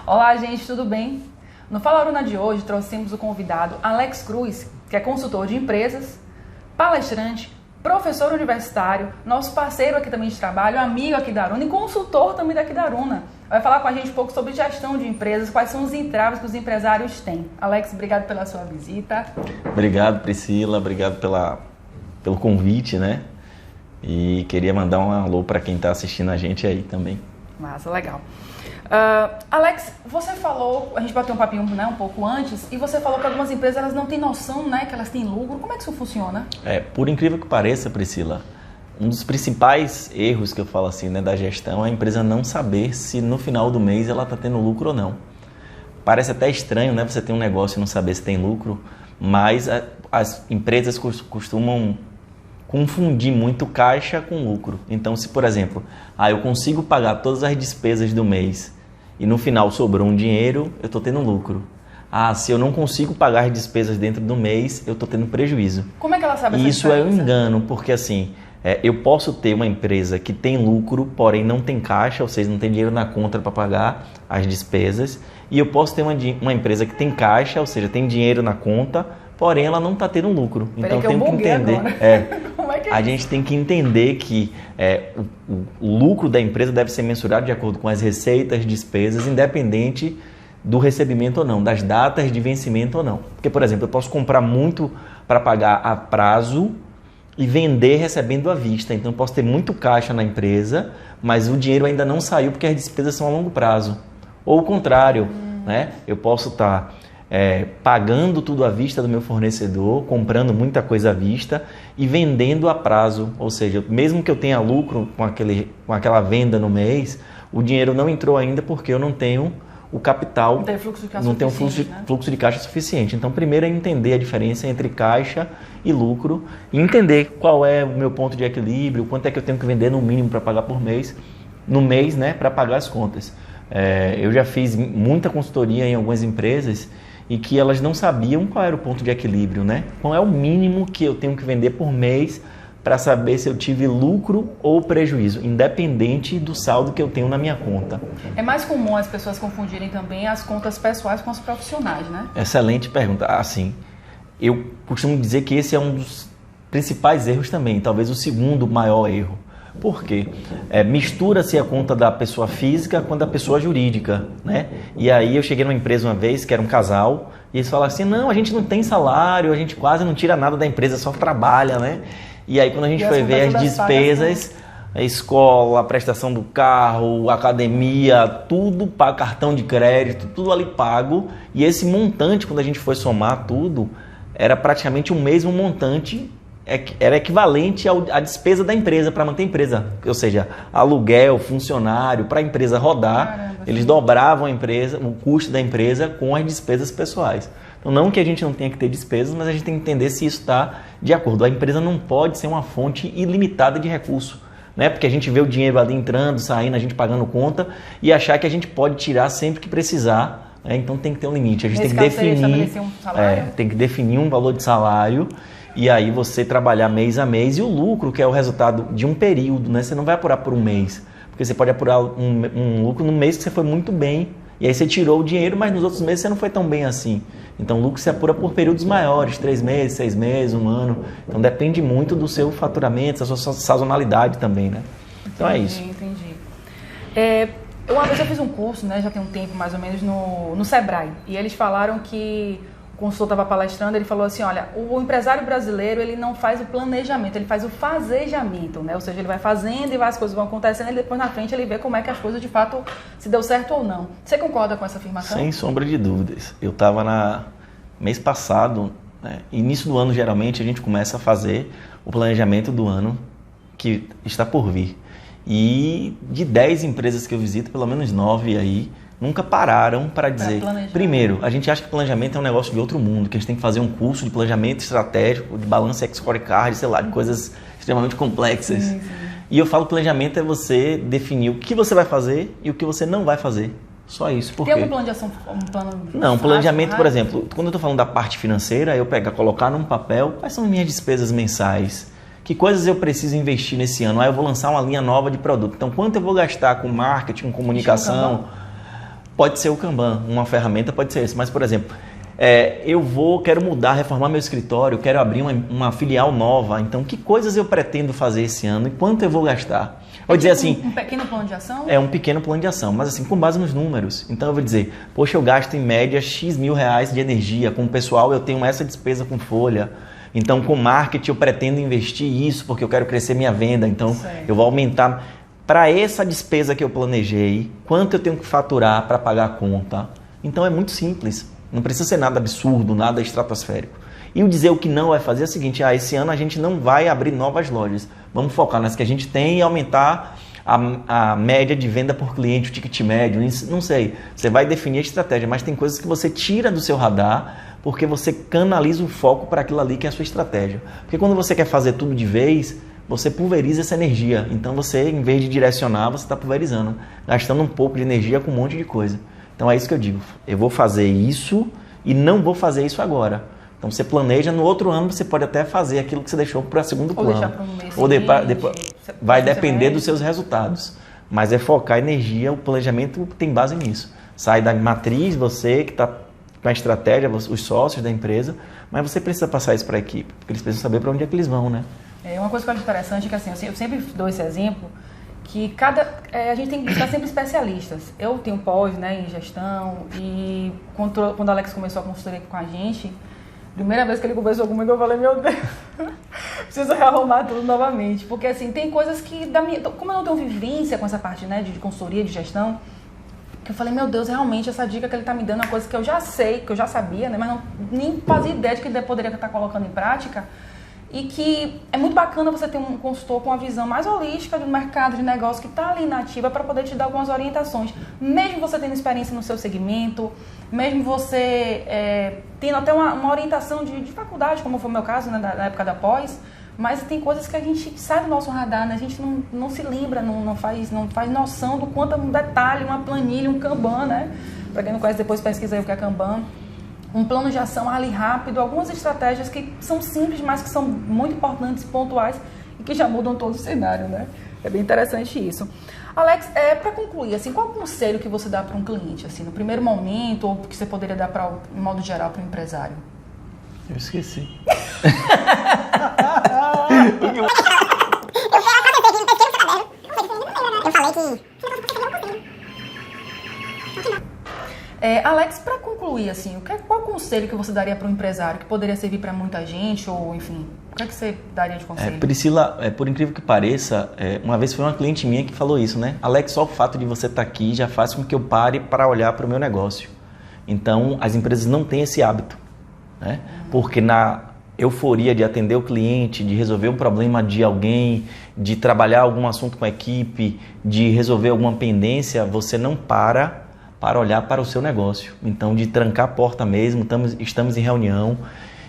Olá, gente, tudo bem? No Fala Aruna de hoje trouxemos o convidado Alex Cruz, que é consultor de empresas, palestrante, professor universitário, nosso parceiro aqui também de trabalho, amigo aqui da Aruna e consultor também daqui da Aruna. Vai falar com a gente um pouco sobre gestão de empresas, quais são os entraves que os empresários têm. Alex, obrigado pela sua visita. Obrigado, Priscila, obrigado pelo convite, né? E queria mandar um alô para quem está assistindo a gente aí também. Massa, legal. Alex, você falou, a gente bateu um papinho, né, um pouco antes, e você falou que algumas empresas elas não têm noção, né, que elas têm lucro. Como é que isso funciona? Por incrível que pareça, Priscila, um dos principais erros que eu falo assim, né, da gestão é a empresa não saber se no final do mês ela está tendo lucro ou não. Parece até estranho, né, você ter um negócio e não saber se tem lucro, mas as empresas costumam confundir muito caixa com lucro. Então, se por exemplo, eu consigo pagar todas as despesas do mês e no final sobrou um dinheiro, eu estou tendo lucro. Se eu não consigo pagar as despesas dentro do mês, eu estou tendo prejuízo. Como é que ela sabe essa Isso diferença? É um engano, porque assim, eu posso ter uma empresa que tem lucro, porém não tem caixa, ou seja, não tem dinheiro na conta para pagar as despesas, e eu posso ter uma empresa que tem caixa, ou seja, tem dinheiro na conta, porém ela não está tendo lucro. Então tem que entender. Como é que é a gente tem que entender que o lucro da empresa deve ser mensurado de acordo com as receitas, despesas, independente do recebimento ou não, das datas de vencimento ou não. Porque, por exemplo, eu posso comprar muito para pagar a prazo e vender recebendo à vista. Então, eu posso ter muito caixa na empresa, mas o dinheiro ainda não saiu porque as despesas são a longo prazo. Ou o contrário, né? Eu posso estar pagando tudo à vista do meu fornecedor, comprando muita coisa à vista e vendendo a prazo. Ou seja, mesmo que eu tenha lucro com aquela venda no mês, o dinheiro não entrou ainda porque eu não tenho o capital, não tem fluxo de caixa suficiente. Então, primeiro é entender a diferença entre caixa e lucro e entender qual é o meu ponto de equilíbrio, quanto é que eu tenho que vender no mínimo para pagar no mês, né, para pagar as contas. Eu já fiz muita consultoria em algumas empresas e que elas não sabiam qual era o ponto de equilíbrio, né? Qual é o mínimo que eu tenho que vender por mês para saber se eu tive lucro ou prejuízo, independente do saldo que eu tenho na minha conta. É mais comum as pessoas confundirem também as contas pessoais com as profissionais, né? Excelente pergunta. Assim, eu costumo dizer que esse é um dos principais erros também, talvez o segundo maior erro. Por quê? Mistura-se a conta da pessoa física com a da pessoa jurídica, né? E aí eu cheguei numa empresa uma vez, que era um casal, e eles falaram assim, não, a gente não tem salário, a gente quase não tira nada da empresa, só trabalha, né? E aí quando a gente foi ver as despesas, a escola, a prestação do carro, a academia, tudo pago, cartão de crédito, tudo ali pago. E esse montante, quando a gente foi somar tudo, era praticamente o mesmo montante, era equivalente à despesa da empresa para manter a empresa. Ou seja, aluguel, funcionário, para a empresa rodar, caramba, eles dobravam o custo da empresa com as despesas pessoais. Então, não que a gente não tenha que ter despesas, mas a gente tem que entender se isso está de acordo. A empresa não pode ser uma fonte ilimitada de recurso, né? Porque a gente vê o dinheiro ali entrando, saindo, a gente pagando conta e achar que a gente pode tirar sempre que precisar, né? Então tem que ter um limite. A gente tem que definir, tem que definir um valor de salário e aí você trabalhar mês a mês e o lucro, que é o resultado de um período, né? Você não vai apurar por um mês, porque você pode apurar um lucro no mês que você foi muito bem. E aí você tirou o dinheiro, mas nos outros meses você não foi tão bem assim. Então o lucro se apura por períodos maiores, 3 meses, 6 meses, 1 ano. Então depende muito do seu faturamento, da sua sazonalidade também, né? Então é isso. Entendi. Uma vez eu fiz um curso, né, já tem um tempo mais ou menos, no Sebrae. E eles falaram que o consultor estava palestrando, ele falou assim, olha, o empresário brasileiro, ele não faz o planejamento, ele faz o fazejamento, né? Ou seja, ele vai fazendo e as coisas vão acontecendo e depois na frente ele vê como é que as coisas de fato se deu certo ou não. Você concorda com essa afirmação? Sem sombra de dúvidas. Eu estava mês passado, né, início do ano geralmente a gente começa a fazer o planejamento do ano que está por vir. E de 10 empresas que eu visito, pelo menos 9 aí, nunca pararam para dizer, primeiro, a gente acha que planejamento é um negócio de outro mundo, que a gente tem que fazer um curso de planejamento estratégico, de balance scorecard, sei lá, de coisas extremamente complexas. Sim. E eu falo que planejamento é você definir o que você vai fazer e o que você não vai fazer. Só isso. Por quê? Tem algum plano de ação? Não, planejamento, por exemplo, quando eu estou falando da parte financeira, eu colocar num papel quais são as minhas despesas mensais, que coisas eu preciso investir nesse ano. Eu vou lançar uma linha nova de produto. Então, quanto eu vou gastar com marketing, com comunicação? Pode ser o Kanban, uma ferramenta pode ser isso. Mas, por exemplo, quero mudar, reformar meu escritório, quero abrir uma filial nova. Então, que coisas eu pretendo fazer esse ano e quanto eu vou gastar? Vou dizer assim... Um pequeno plano de ação? É um pequeno plano de ação, mas assim, com base nos números. Então, eu vou dizer, poxa, eu gasto em média X mil reais de energia. Com o pessoal, eu tenho essa despesa com folha. Então, com marketing, eu pretendo investir isso porque eu quero crescer minha venda. Então, eu vou aumentar... Para essa despesa que eu planejei, quanto eu tenho que faturar para pagar a conta? Então, é muito simples. Não precisa ser nada absurdo, nada estratosférico. E o dizer o que não vai fazer é o seguinte, esse ano a gente não vai abrir novas lojas. Vamos focar nas que a gente tem e aumentar a média de venda por cliente, o ticket médio, não sei. Você vai definir a estratégia, mas tem coisas que você tira do seu radar porque você canaliza o foco para aquilo ali que é a sua estratégia. Porque quando você quer fazer tudo de vez, você pulveriza essa energia. Então você, em vez de direcionar, você está pulverizando, gastando um pouco de energia com um monte de coisa. Então é isso que eu digo, eu vou fazer isso e não vou fazer isso agora. Então você planeja, no outro ano você pode até fazer aquilo que você deixou para segundo plano. Ou deixar para um mês depois, vai depender dos seus resultados. Mas é focar a energia, o planejamento tem base nisso. Sai da matriz, você que está com a estratégia, os sócios da empresa, mas você precisa passar isso para a equipe, porque eles precisam saber para onde é que eles vão, né? Uma coisa que eu acho interessante é que assim, eu sempre dou esse exemplo, que a gente tem que buscar sempre especialistas. Eu tenho pós, né, em gestão e quando o Alex começou a consultoria aqui com a gente, primeira vez que ele conversou comigo, eu falei, meu Deus, preciso rearrumar tudo novamente. Porque assim, tem coisas que, como eu não tenho vivência com essa parte, né, de consultoria, de gestão, que eu falei, meu Deus, realmente essa dica que ele está me dando é uma coisa que eu já sei, que eu já sabia, né, mas nem fazia ideia de que ele poderia estar colocando em prática. E que é muito bacana você ter um consultor com uma visão mais holística do mercado de negócio que está ali na ativa para poder te dar algumas orientações. Mesmo você tendo experiência no seu segmento, mesmo você tendo até uma orientação de faculdade, como foi o meu caso, né, na época da pós, mas tem coisas que a gente sai do nosso radar, né? A gente não se lembra, não faz noção do quanto é um detalhe, uma planilha, um Kanban, né? Para quem não conhece, depois pesquisa aí o que é Kanban. Um plano de ação ali rápido, algumas estratégias que são simples, mas que são muito importantes, pontuais e que já mudam todo o cenário, né? É bem interessante isso. Alex, para concluir, assim, qual o conselho que você dá para um cliente, assim, no primeiro momento, ou que você poderia dar, em modo geral, para um empresário? Eu esqueci. Eu falei que... Alex, para concluir, assim, qual o conselho que você daria para um empresário que poderia servir para muita gente, ou enfim, o que você daria de conselho? Priscila, por incrível que pareça, uma vez foi uma cliente minha que falou isso, né? Alex, só o fato de você estar aqui já faz com que eu pare para olhar para o meu negócio. Então, as empresas não têm esse hábito, né? Porque na euforia de atender o cliente, de resolver um problema de alguém, de trabalhar algum assunto com a equipe, de resolver alguma pendência, você não para olhar para o seu negócio. Então, de trancar a porta mesmo, estamos em reunião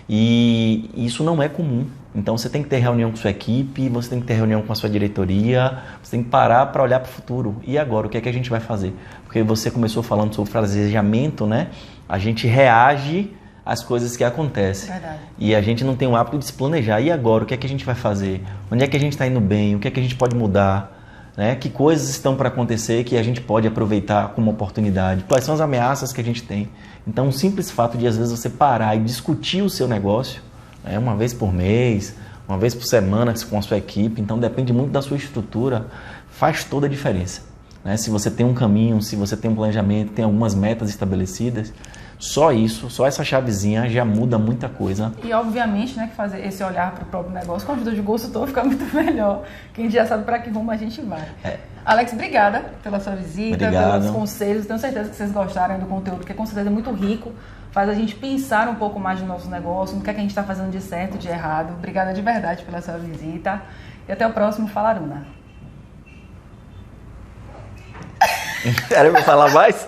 e isso não é comum. Então, você tem que ter reunião com sua equipe, você tem que ter reunião com a sua diretoria, você tem que parar para olhar para o futuro. E agora, o que é que a gente vai fazer? Porque você começou falando sobre frasejamento, né? A gente reage às coisas que acontecem. Verdade. E a gente não tem o hábito de se planejar. E agora, o que é que a gente vai fazer? Onde é que a gente está indo bem? O que é que a gente pode mudar? Né? Que coisas estão para acontecer que a gente pode aproveitar como oportunidade? Quais são as ameaças que a gente tem? Então, o simples fato de, às vezes, você parar e discutir o seu negócio, né? Uma vez por mês, uma vez por semana com a sua equipe, então depende muito da sua estrutura, faz toda a diferença. Né? Se você tem um caminho, se você tem um planejamento, tem algumas metas estabelecidas, só isso, só essa chavezinha já muda muita coisa. E obviamente, né, que fazer esse olhar para o próprio negócio com a ajuda de consultor fica muito melhor, que a gente já sabe para que rumo a gente vai. Alex, obrigada pela sua visita, Obrigado. Pelos conselhos. Tenho certeza que vocês gostaram do conteúdo, que com certeza é muito rico, faz a gente pensar um pouco mais no nosso negócio, no que é que a gente está fazendo de certo, de errado. Obrigada de verdade pela sua visita e até o próximo Falaruna. Quero falar mais?